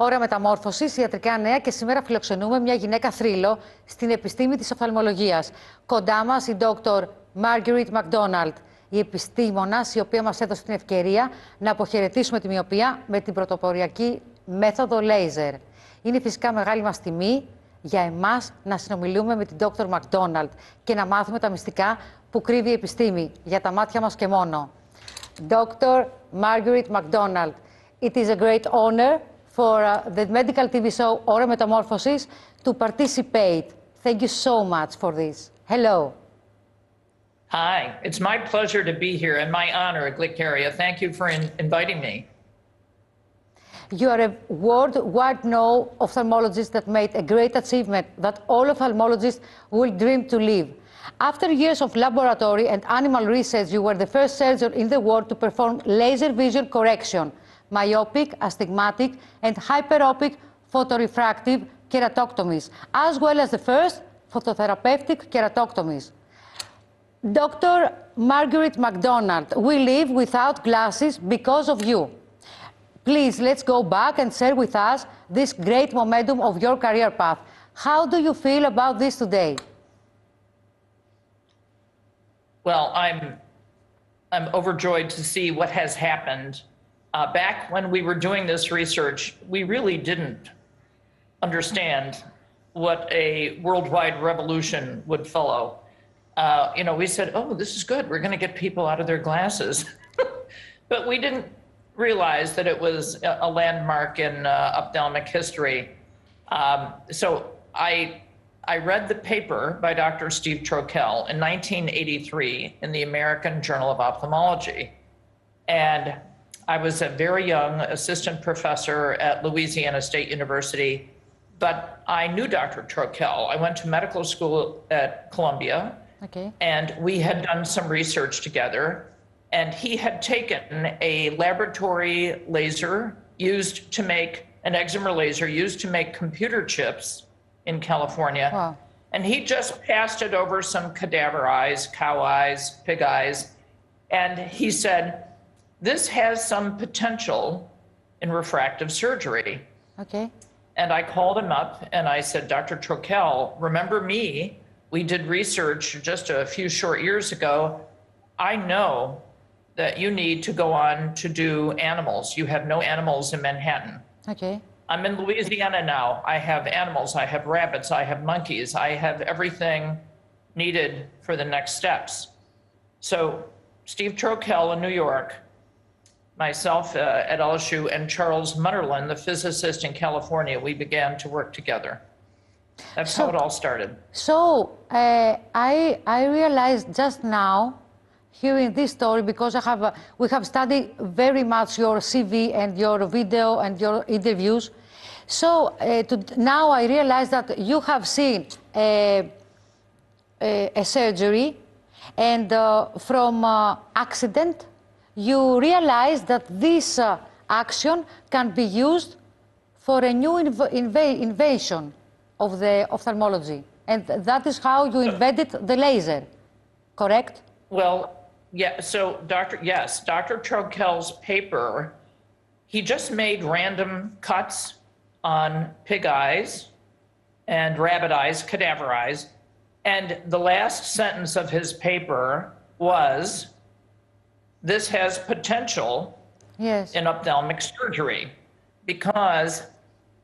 Ώρα Μεταμόρφωσης, ιατρικά νέα και σήμερα φιλοξενούμε μια γυναίκα θρύλο στην επιστήμη της οφθαλμολογίας. Κοντά μας η Dr. Marguerite Mc Donald, η επιστήμονας η οποία μας έδωσε την ευκαιρία να αποχαιρετήσουμε τη μοιοπία με την πρωτοποριακή μέθοδο λέιζερ. Είναι φυσικά μεγάλη μας τιμή για εμάς να συνομιλούμε με την Dr. Mc Donald και να μάθουμε τα μυστικά που κρύβει η επιστήμη για τα μάτια μας και μόνο. Dr. Marguerite Mc Donald, it is a great honor for the medical TV show Ώρα Μεταμόρφωσης to participate. Thank you so much for this. Hello. Hi, it's my pleasure to be here and my honor, Glyceria. Thank you for inviting me. You are a worldwide known ophthalmologist that made a great achievement that all ophthalmologists will dream to live. After years of laboratory and animal research, you were the first surgeon in the world to perform laser vision correction, myopic, astigmatic, and hyperopic photorefractive keratectomies, as well as the first phototherapeutic keratectomies. Dr. Marguerite Mc Donald, we live without glasses because of you. Please, let's go back and share with us this great momentum of your career path. How do you feel about this today? Well, I'm overjoyed to see what has happened. Back when we were doing this research, we really didn't understand what a worldwide revolution would follow. We said, oh, this is good. We're going to get people out of their glasses. But we didn't realize that it was a landmark in ophthalmic history. So I read the paper by Dr. Steve Trokel in 1983 in the American Journal of Ophthalmology. And I was a very young assistant professor at Louisiana State University, but I knew Dr. Trokel. I went to medical school at Columbia, and we had done some research together. And he had taken a laboratory laser used to make, an excimer laser used to make computer chips in California. Wow. And he just passed it over some cadaver eyes, cow eyes, pig eyes. And he said, this has some potential in refractive surgery. Okay. And I called him up and I said, Dr. Trokel, remember me? We did research just a few short years ago. I know that you need to go on to do animals. You have no animals in Manhattan. Okay. I'm in Louisiana now. I have animals, I have rabbits, I have monkeys, I have everything needed for the next steps. So Steve Trokel in New York, myself at LSU, and Charles Mutterland, the physicist in California, we began to work together. That's how it all started. So I realized just now, hearing this story, because we have studied very much your CV and your video and your interviews. So now I realize that you have seen a surgery, and from accident, you realize that this action can be used for a new invention of the ophthalmology. And that is how you invented the laser, correct? Well, yeah, so Dr. Trokel's paper, he just made random cuts on pig eyes and rabbit eyes, cadaver eyes, and the last sentence of his paper was, this has potential in ophthalmic surgery, because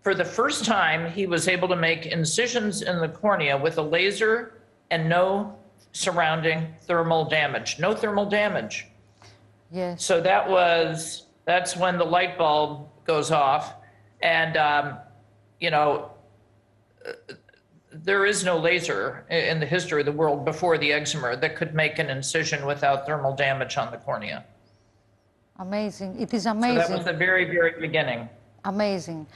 for the first time he was able to make incisions in the cornea with a laser and no surrounding thermal damage, no thermal damage. Yes. So that's when the light bulb goes off, and there is no laser in the history of the world before the excimer that could make an incision without thermal damage on the cornea. Amazing. It is amazing. So that was the very, very beginning. Amazing.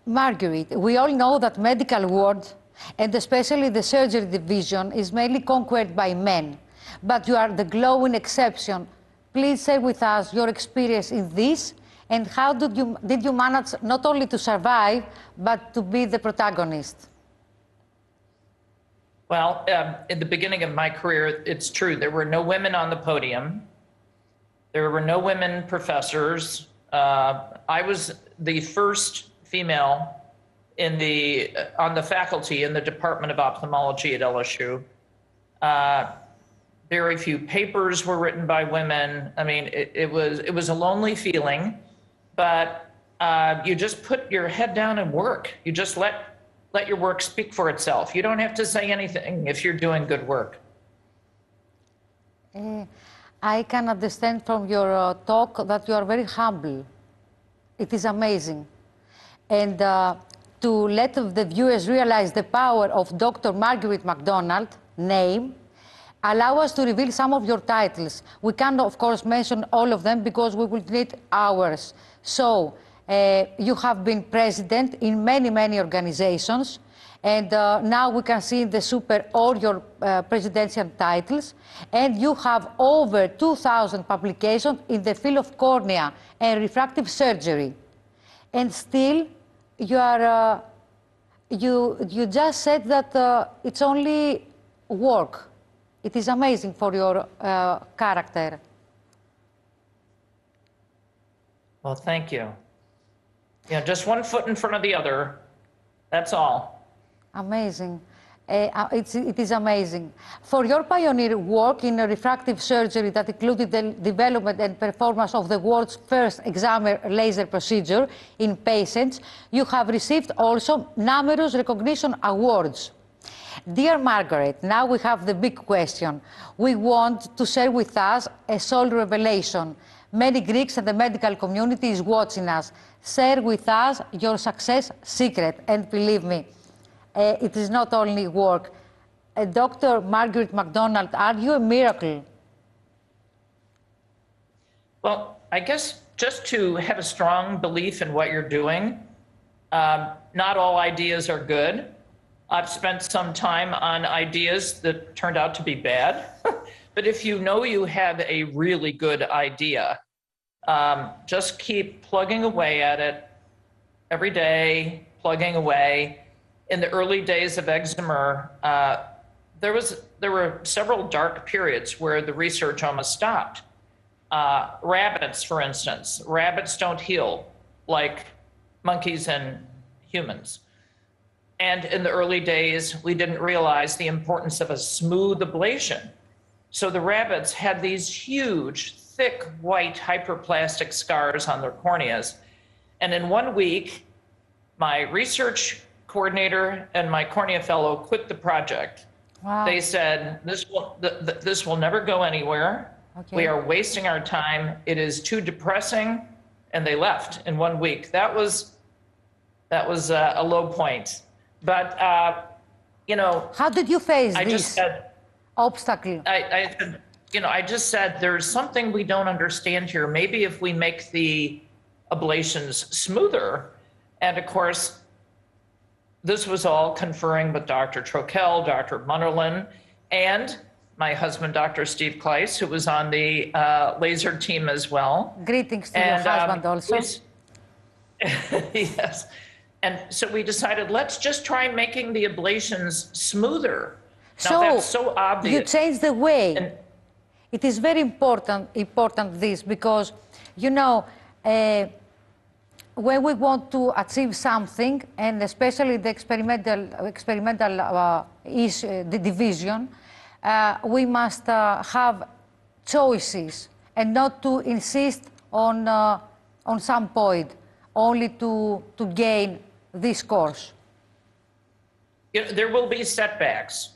Marguerite, we all know that medical world, and especially the surgery division, is mainly conquered by men. But you are the glowing exception. Please share with us your experience in this, and how did you manage not only to survive, but to be the protagonist? Well, in the beginning of my career, it's true, there were no women on the podium. There were no women professors. I was the first female on the faculty in the Department of Ophthalmology at LSU. Very few papers were written by women. I mean, it was a lonely feeling, but you just put your head down and work. You just let your work speak for itself. You don't have to say anything if you're doing good work. I can understand from your talk that you are very humble. It is amazing. And to let the viewers realize the power of Dr. Marguerite Mc Donald, name, allow us to reveal some of your titles. We can't, of course, mention all of them because we will need hours. So, you have been president in many, many organizations. And now we can see in the super all your presidential titles. And you have over 2,000 publications in the field of cornea and refractive surgery. And still, you are, you just said that it's only work. It is amazing for your character. Well, thank you. You know, just one foot in front of the other, that's all. Amazing. It is amazing. For your pioneer work in refractive surgery that included the development and performance of the world's first excimer laser procedure in patients, you have received also numerous recognition awards. Dear Margaret, now we have the big question. We want to share with us a soul revelation. Many Greeks and the medical community is watching us. Share with us your success secret, and believe me, it is not only work. Dr. Marguerite Mc Donald, are you a miracle? Well, I guess just to have a strong belief in what you're doing, not all ideas are good. I've spent some time on ideas that turned out to be bad. But if you know you have a really good idea, just keep plugging away at it every day, plugging away. In the early days of Excimer, there were several dark periods where the research almost stopped. Rabbits, for instance. Rabbits don't heal like monkeys and humans. And in the early days, we didn't realize the importance of a smooth ablation. So the rabbits had these huge, thick, white hyperplastic scars on their corneas. And in 1 week, my research coordinator and my cornea fellow quit the project. Wow. They said, this will never go anywhere. Okay. We are wasting our time. It is too depressing. And they left in 1 week. That was a low point. But, you know, how did you face this just said, obstacle? I just said, there's something we don't understand here. Maybe if we make the ablations smoother. And of course, this was all conferring with Dr. Trokel, Dr. Munnerlin, and my husband, Dr. Steve Kleiss, who was on the laser team as well. Greetings to your husband also. Yes. And so we decided, let's just try making the ablations smoother. Now, that's so obvious. You changed the way. And it is very important this, because, you know, when we want to achieve something, and especially the experimental the division, we must have choices and not to insist on some point, only to gain this course. There will be setbacks,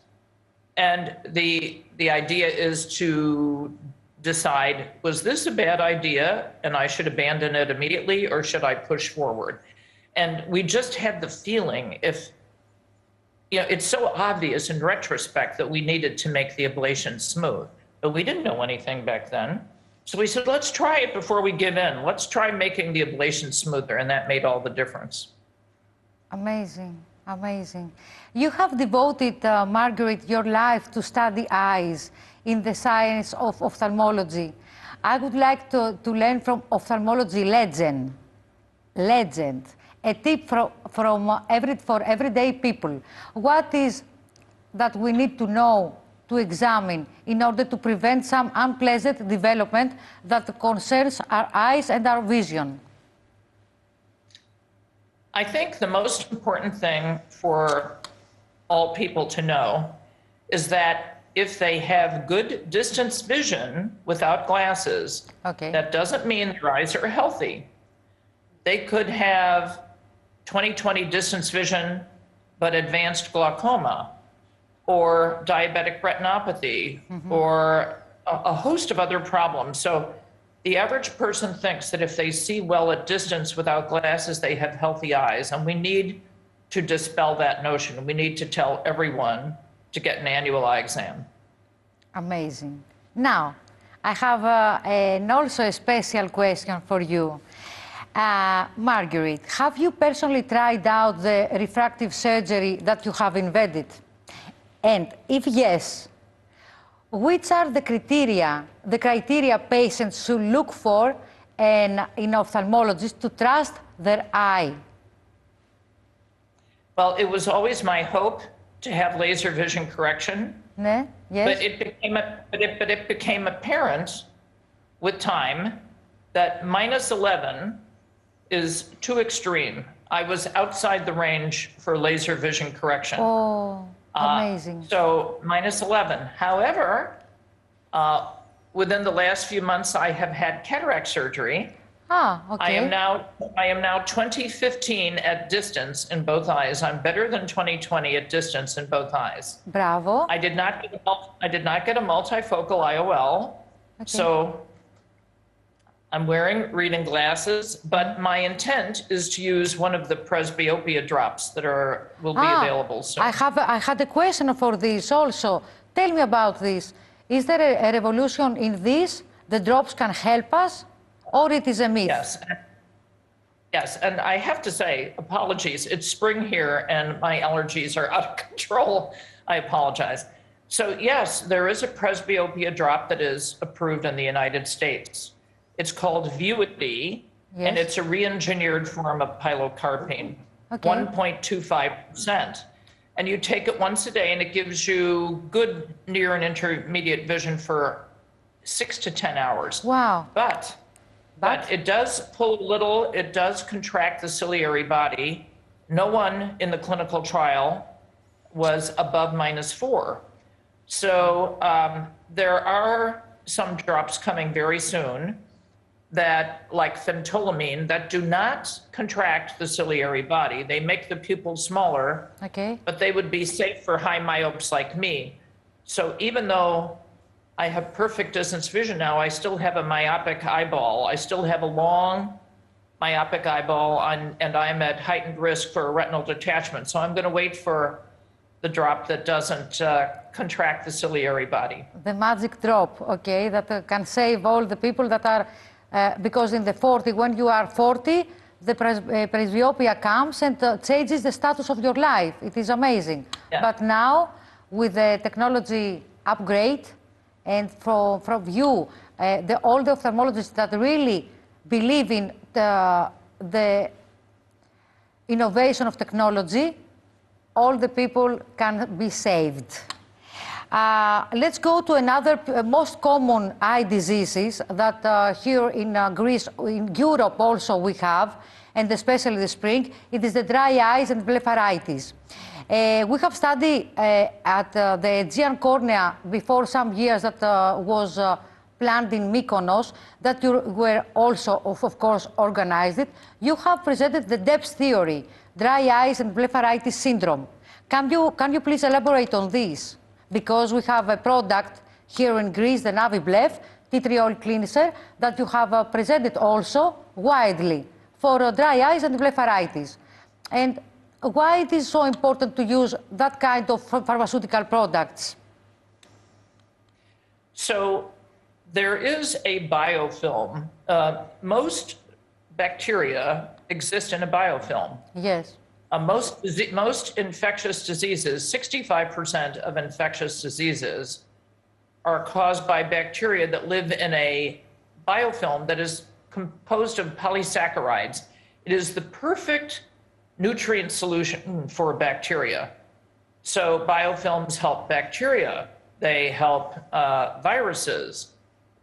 and the idea is to decide, was this a bad idea and I should abandon it immediately, or should I push forward? And we just had the feeling, it's so obvious in retrospect that we needed to make the ablation smooth, but we didn't know anything back then. So we said, let's try it before we give in. Let's try making the ablation smoother, and that made all the difference. Amazing, amazing. You have devoted, Marguerite, your life to study eyes in the science of ophthalmology. I would like to learn from ophthalmology legend, a tip for everyday people. What is that we need to know, to examine, in order to prevent some unpleasant development that concerns our eyes and our vision? I think the most important thing for all people to know is that if they have good distance vision without glasses, Okay. that doesn't mean their eyes are healthy. They could have 20/20 distance vision, but advanced glaucoma, or diabetic retinopathy, or a host of other problems. So the average person thinks that if they see well at distance without glasses, they have healthy eyes. And we need to dispel that notion. We need to tell everyone to get an annual eye exam. Amazing. Now, I have also a special question for you. Marguerite, have you personally tried out the refractive surgery that you have invented? And if yes, which are the criteria patients should look for in ophthalmologists to trust their eye? Well, it was always my hope to have laser vision correction. Ναι, yes. But it became apparent with time that -11 is too extreme. I was outside the range for laser vision correction. Oh, amazing. So -11. However, within the last few months, I have had cataract surgery. Okay. I am now 20/15 at distance in both eyes. I'm better than 20/20 at distance in both eyes. Bravo. I did not get a multifocal IOL. Okay. So I'm wearing reading glasses, but my intent is to use one of the presbyopia drops that will be available soon. I had a question for this also. Tell me about this. Is there a revolution in this? The drops can help us, or it is a myth? Yes, and I have to say, apologies. It's spring here, and my allergies are out of control. I apologize. So yes, there is a presbyopia drop that is approved in the United States. It's called Vuity, and it's a re-engineered form of pilocarpine, 1.25%. And you take it once a day, and it gives you good near and intermediate vision for 6 to 10 hours. Wow. But it does pull a little, it does contract the ciliary body. No one in the clinical trial was above -4. So there are some drops coming very soon that, like phentolamine, that do not contract the ciliary body. They make the pupils smaller, but they would be safe for high myopes like me. So even though I have perfect distance vision now, I still have a myopic eyeball. I still have a long myopic eyeball, and I'm at heightened risk for a retinal detachment. So I'm going to wait for the drop that doesn't contract the ciliary body. The magic drop, that can save all the people that are, because in the 40, when you are 40, the presbyopia comes and changes the status of your life. It is amazing. Yeah. But now, with the technology upgrade, and from you, all the ophthalmologists that really believe in the innovation of technology, all the people can be saved. Let's go to another most common eye diseases that here in Greece, in Europe also we have, and especially the spring. It is the dry eyes and blepharitis. We have studied at the Aegean cornea before some years that was planned in Mykonos, that you were also, of course, organized it. You have presented the depth theory, dry eyes and blepharitis syndrome. Can you please elaborate on this? Because we have a product here in Greece, the Naviblef, tea tree oil cleanser, that you have presented also widely for dry eyes and blepharitis. And why it is so important to use that kind of pharmaceutical products? So there is a biofilm. Most bacteria exist in a biofilm. Yes. Most infectious diseases, 65% of infectious diseases are caused by bacteria that live in a biofilm that is composed of polysaccharides. It is the perfect nutrient solution for bacteria. So biofilms help bacteria. They help viruses.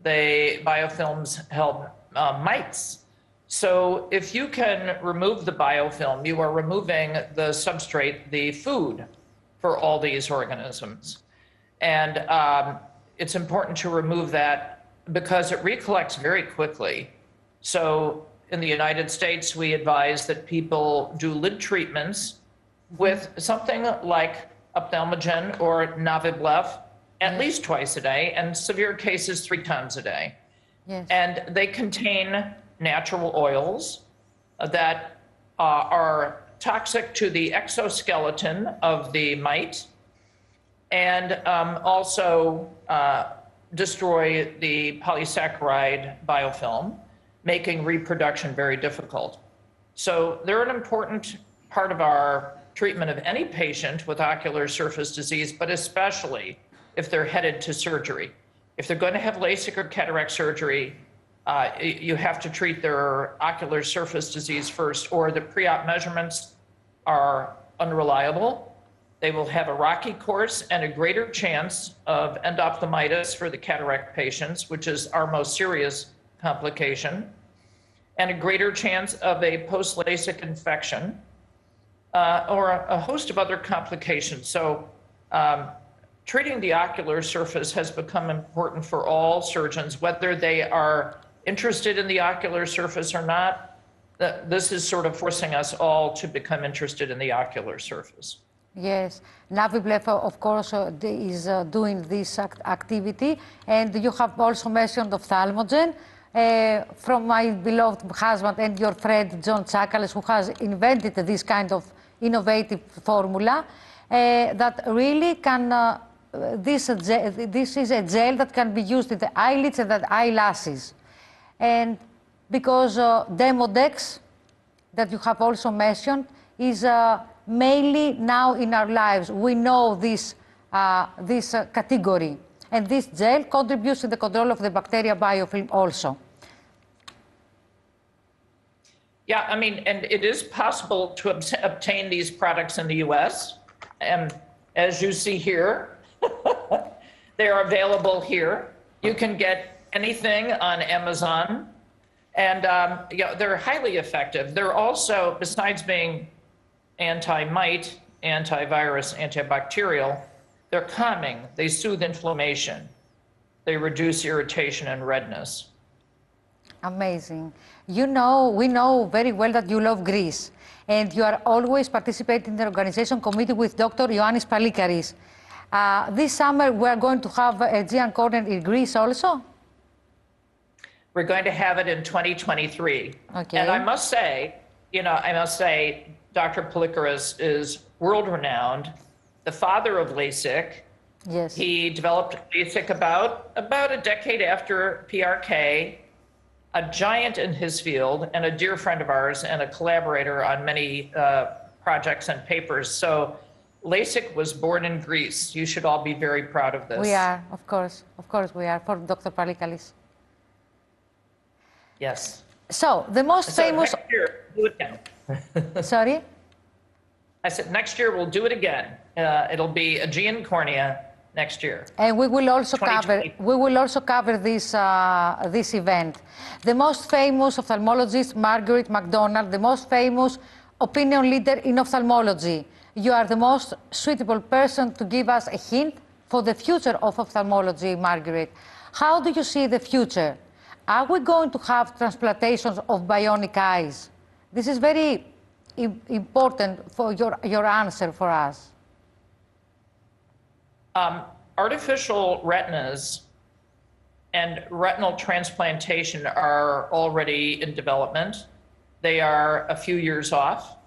Biofilms help mites. So if you can remove the biofilm, you are removing the substrate, the food for all these organisms. And it's important to remove that because it recollects very quickly. So in the United States, we advise that people do lid treatments with something like ophthalmogen or Naviblef at least twice a day, and severe cases 3 times a day. Yes. And they contain natural oils that are toxic to the exoskeleton of the mite and also destroy the polysaccharide biofilm, making reproduction very difficult. So they're an important part of our treatment of any patient with ocular surface disease, but especially if they're headed to surgery. If they're going to have LASIK or cataract surgery, you have to treat their ocular surface disease first, or the pre-op measurements are unreliable. They will have a rocky course and a greater chance of endophthalmitis for the cataract patients, which is our most serious complication, and a greater chance of a post-LASIK infection, or a host of other complications. So treating the ocular surface has become important for all surgeons, whether they are interested in the ocular surface or not. This is sort of forcing us all to become interested in the ocular surface. Yes, Naviblef, of course, is doing this activity, and you have also mentioned ophthalmogen. From my beloved husband and your friend John Chakales, who has invented this kind of innovative formula that really can, this is a gel that can be used in the eyelids and the eyelashes. And because Demodex, that you have also mentioned, is mainly now in our lives. We know this, category. And this gel contributes to the control of the bacteria biofilm also. Yeah, I mean, and it is possible to obtain these products in the US. And as you see here, they are available here. You can get anything on Amazon. And they're highly effective. They're also, besides being anti-mite, antivirus, antibacterial, they're calming. They soothe inflammation. They reduce irritation and redness. Amazing. You know, we know very well that you love Greece, and you are always participating in the organization committee with Dr. Ioannis Palikaris. This summer, we are going to have a Aegean corner in Greece also? We're going to have it in 2023. Okay. And I must say, Dr. Palikaris is world-renowned, the father of LASIK. Yes. He developed LASIK about a decade after PRK, a giant in his field and a dear friend of ours and a collaborator on many projects and papers. So LASIK was born in Greece. You should all be very proud of this. We are, of course we are, for Dr. Palikaris. Yes. So, the most famous... Next year, do it again. Sorry? I said, next year we'll do it again. It'll be Aegean cornea next year. And we will also cover this, this event. The most famous ophthalmologist, Marguerite Mc Donald, the most famous opinion leader in ophthalmology. You are the most suitable person to give us a hint for the future of ophthalmology, Marguerite. How do you see the future? Are we going to have transplantations of bionic eyes? This is very important for your answer for us. Artificial retinas and retinal transplantation are already in development. They are a few years off.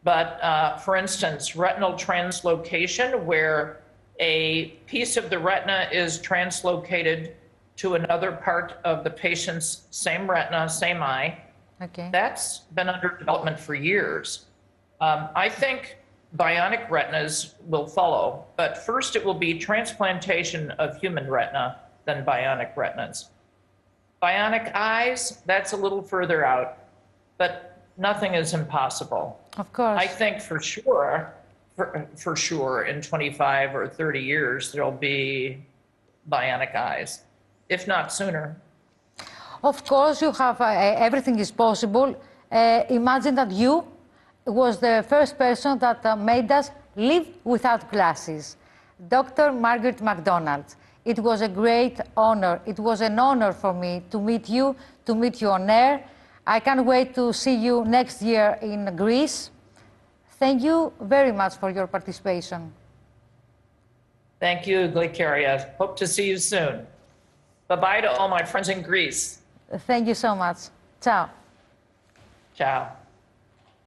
But for instance, retinal translocation, where a piece of the retina is translocated to another part of the patient's same retina, same eye. Okay. That's been under development for years. I think bionic retinas will follow, but first it will be transplantation of human retina, then bionic retinas. Bionic eyes, that's a little further out, but nothing is impossible. Of course. I think for sure in 25 or 30 years, there'll be bionic eyes, if not sooner. Of course, you have everything is possible. Imagine that you was the first person that made us live without glasses. Dr. Marguerite Mc Donald. It was a great honor. It was an honor for me to meet you on air. I can't wait to see you next year in Greece. Thank you very much for your participation. Thank you, Glyceria. Hope to see you soon. Bye-bye to all my friends in Greece. Thank you so much. Ciao. Ciao.